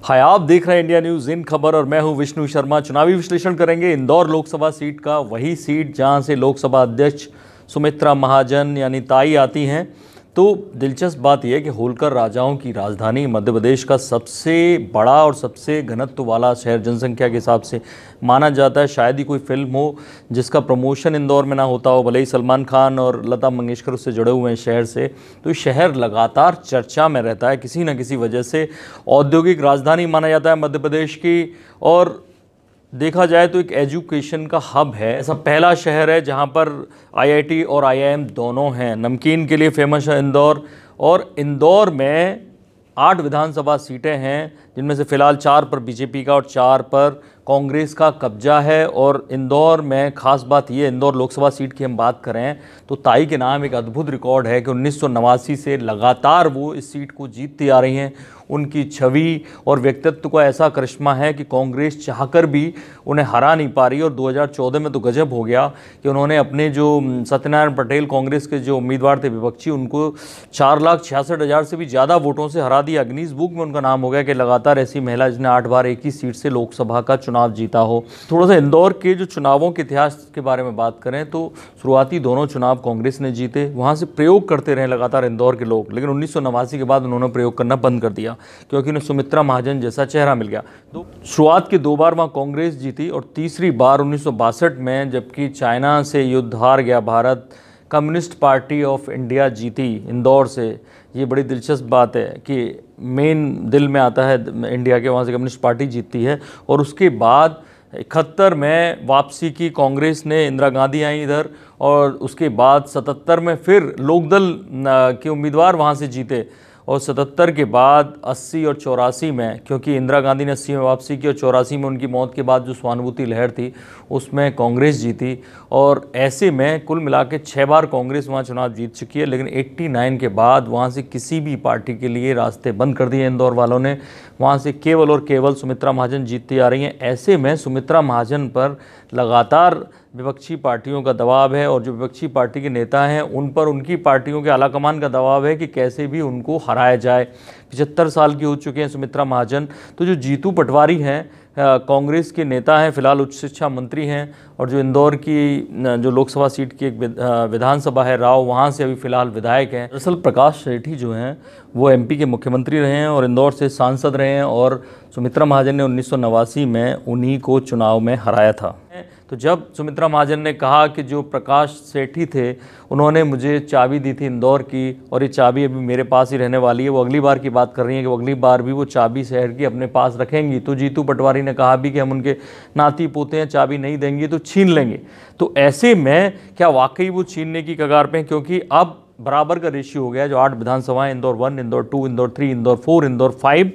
हाय, आप देख रहे हैं इंडिया न्यूज़ इन खबर और मैं हूं विष्णु शर्मा। चुनावी विश्लेषण करेंगे इंदौर लोकसभा सीट का, वही सीट जहां से लोकसभा अध्यक्ष सुमित्रा महाजन यानी ताई आती हैं। तो दिलचस्प बात यह है कि होलकर राजाओं की राजधानी, मध्य प्रदेश का सबसे बड़ा और सबसे घनत्व वाला शहर जनसंख्या के हिसाब से माना जाता है। शायद ही कोई फिल्म हो जिसका प्रमोशन इंदौर में ना होता हो, भले ही सलमान खान और लता मंगेशकर उससे जुड़े हुए हैं शहर से। तो ये शहर लगातार चर्चा में रहता है, किसी न किसी वजह से औद्योगिक राजधानी माना जाता है मध्य प्रदेश की। और देखा जाए तो एक एजुकेशन का हब है, ऐसा पहला शहर है जहां पर आईआईटी और आईआईएम दोनों हैं। नमकीन के लिए फेमस है इंदौर, और इंदौर में 8 विधानसभा सीटें हैं, जिनमें से फ़िलहाल 4 पर बीजेपी का और 4 पर कांग्रेस का कब्जा है। और इंदौर में ख़ास बात यह, इंदौर लोकसभा सीट की हम बात करें तो ताई के नाम एक अद्भुत रिकॉर्ड है कि 1989 से लगातार वो इस सीट को जीतती आ रही हैं। उनकी छवि और व्यक्तित्व का ऐसा करिश्मा है कि कांग्रेस चाहकर भी उन्हें हरा नहीं पा रही। और 2014 में तो गजब हो गया कि उन्होंने अपने जो सत्यनारायण पटेल कांग्रेस के जो उम्मीदवार थे विपक्षी, उनको 4,66,000 से भी ज़्यादा वोटों से हरा दिया। गिनीज बुक में उनका नाम हो गया कि लगातार ऐसी महिला जिसने 8 बार एक ही सीट से लोकसभा का चुनाव जीता हो। थोड़ा सा इंदौर के जो चुनावों के इतिहास के बारे में बात करें तो शुरुआती दोनों चुनाव कांग्रेस ने जीते, वहाँ से प्रयोग करते रहे लगातार इंदौर के लोग। लेकिन 1989 के बाद उन्होंने प्रयोग करना बंद कर दिया क्योंकि उन्हें सुमित्रा महाजन जैसा चेहरा मिल गया। तो शुरुआत के 2 बार वहाँ कांग्रेस जीती और तीसरी बार 1962 में, जबकि चाइना से युद्ध हार गया Bharat, communist party of India जीती इंदौर से। ये बड़ी दिलचस्प बात है कि मेन दिल में आता है इंडिया के, वहाँ से कम्युनिस्ट पार्टी जीतती है। और उसके बाद 71 में वापसी की कांग्रेस ने, इंदिरा गांधी आई इधर, और उसके बाद 77 में फिर लोकदल के उम्मीदवार वहाँ से जीते। और 77 के बाद 80 और 84 में, क्योंकि इंदिरा गांधी ने 80 में वापसी की और 84 में उनकी मौत के बाद जो सहानुभूति लहर थी उसमें कांग्रेस जीती। और ऐसे में कुल मिला के 6 बार कांग्रेस वहाँ चुनाव जीत चुकी है। लेकिन 89 के बाद वहाँ से किसी भी पार्टी के लिए रास्ते बंद कर दिए इंदौर वालों ने। वहाँ से केवल और केवल सुमित्रा महाजन जीतती आ रही हैं। ऐसे में सुमित्रा महाजन पर लगातार विपक्षी पार्टियों का दबाव है, और जो विपक्षी पार्टी के नेता हैं उन पर उनकी पार्टियों के आलाकमान का दबाव है कि कैसे भी उनको हराया जाए। 75 साल की हो चुके हैं सुमित्रा महाजन। तो जो जीतू पटवारी हैं, कांग्रेस के नेता हैं, फिलहाल उच्च शिक्षा मंत्री हैं, और जो इंदौर की जो लोकसभा सीट की एक विधानसभा है राव, वहाँ से अभी फ़िलहाल विधायक हैं। दरअसल प्रकाश सेठी जो हैं वो एमपी के मुख्यमंत्री रहे हैं और इंदौर से सांसद रहे हैं, और सुमित्रा महाजन ने 1989 में उन्हीं को चुनाव में हराया था। तो जब सुमित्रा महाजन ने कहा कि जो प्रकाश सेठी थे उन्होंने मुझे चाबी दी थी इंदौर की, और ये चाबी अभी मेरे पास ही रहने वाली है, वो अगली बार की बात कर रही हैं कि वो अगली बार भी वो चाबी शहर की अपने पास रखेंगी। तो जीतू पटवारी ने कहा भी कि हम उनके नाती पोते हैं, चाबी नहीं देंगे तो छीन लेंगे। तो ऐसे में क्या वाकई वो छीनने की कगार पे हैं? क्योंकि अब बराबर का रेशियो हो गया। जो 8 विधानसभाएं, इंदौर 1, इंदौर 2, इंदौर 3, इंदौर 4, इंदौर 5,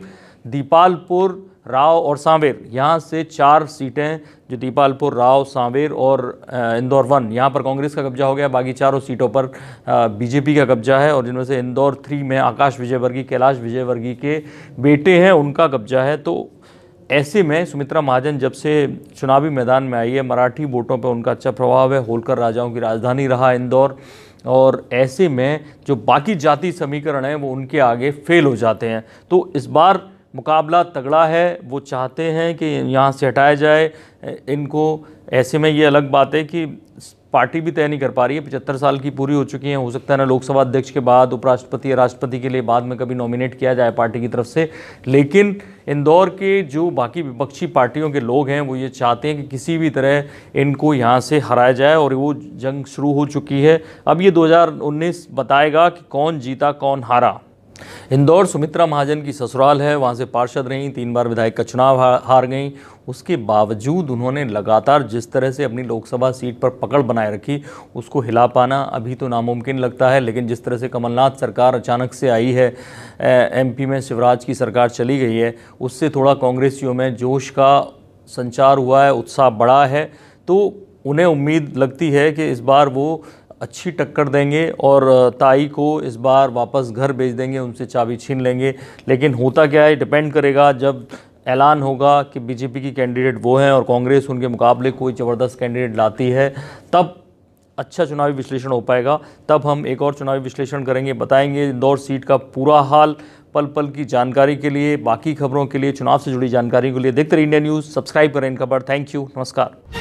दीपालपुर, राव और सांवेर, यहाँ से 4 सीटें जो दीपालपुर, राव, सांवेर और इंदौर 1, यहाँ पर कांग्रेस का कब्जा हो गया। बाकी चारों सीटों पर बीजेपी का कब्जा है, और जिनमें से इंदौर 3 में आकाश विजयवर्गीय, कैलाश विजयवर्गीय के बेटे हैं, उनका कब्जा है। तो ऐसे में सुमित्रा महाजन जब से चुनावी मैदान में आई है, मराठी वोटों पर उनका अच्छा प्रभाव है। होलकर राजाओं की राजधानी रहा इंदौर, और ऐसे में जो बाकी जाति समीकरण हैं वो उनके आगे फेल हो जाते हैं। तो इस बार मुकाबला तगड़ा है। वो चाहते हैं कि यहाँ से हटाया जाए इनको। ऐसे में ये अलग बात है कि पार्टी भी तय नहीं कर पा रही है। 75 साल की पूरी हो चुकी हैं। हो सकता है ना लोकसभा अध्यक्ष के बाद उपराष्ट्रपति या राष्ट्रपति के लिए बाद में कभी नॉमिनेट किया जाए पार्टी की तरफ से। लेकिन इंदौर के जो बाकी विपक्षी पार्टियों के लोग हैं वो ये चाहते हैं कि किसी भी तरह इनको यहाँ से हराया जाए, और वो जंग शुरू हो चुकी है। अब ये 2019 बताएगा कि कौन जीता कौन हारा। इंदौर सुमित्रा महाजन की ससुराल है, वहाँ से पार्षद रहीं, 3 बार विधायक का चुनाव हार गईं। उसके बावजूद उन्होंने लगातार जिस तरह से अपनी लोकसभा सीट पर पकड़ बनाए रखी, उसको हिला पाना अभी तो नामुमकिन लगता है। लेकिन जिस तरह से कमलनाथ सरकार अचानक से आई है, एमपी में शिवराज की सरकार चली गई है, उससे थोड़ा कांग्रेसियों में जोश का संचार हुआ है, उत्साह बढ़ा है। तो उन्हें उम्मीद लगती है कि इस बार वो अच्छी टक्कर देंगे और ताई को इस बार वापस घर भेज देंगे, उनसे चाबी छीन लेंगे। लेकिन होता क्या है, डिपेंड करेगा जब ऐलान होगा कि बीजेपी की कैंडिडेट वो हैं और कांग्रेस उनके मुकाबले कोई ज़बरदस्त कैंडिडेट लाती है, तब अच्छा चुनावी विश्लेषण हो पाएगा। तब हम एक और चुनावी विश्लेषण करेंगे, बताएंगे इंदौर सीट का पूरा हाल, पल पल की जानकारी के लिए, बाकी खबरों के लिए, चुनाव से जुड़ी जानकारी के लिए देखते रहिए इंडिया न्यूज़। सब्सक्राइब करें इन खबर। थैंक यू, नमस्कार।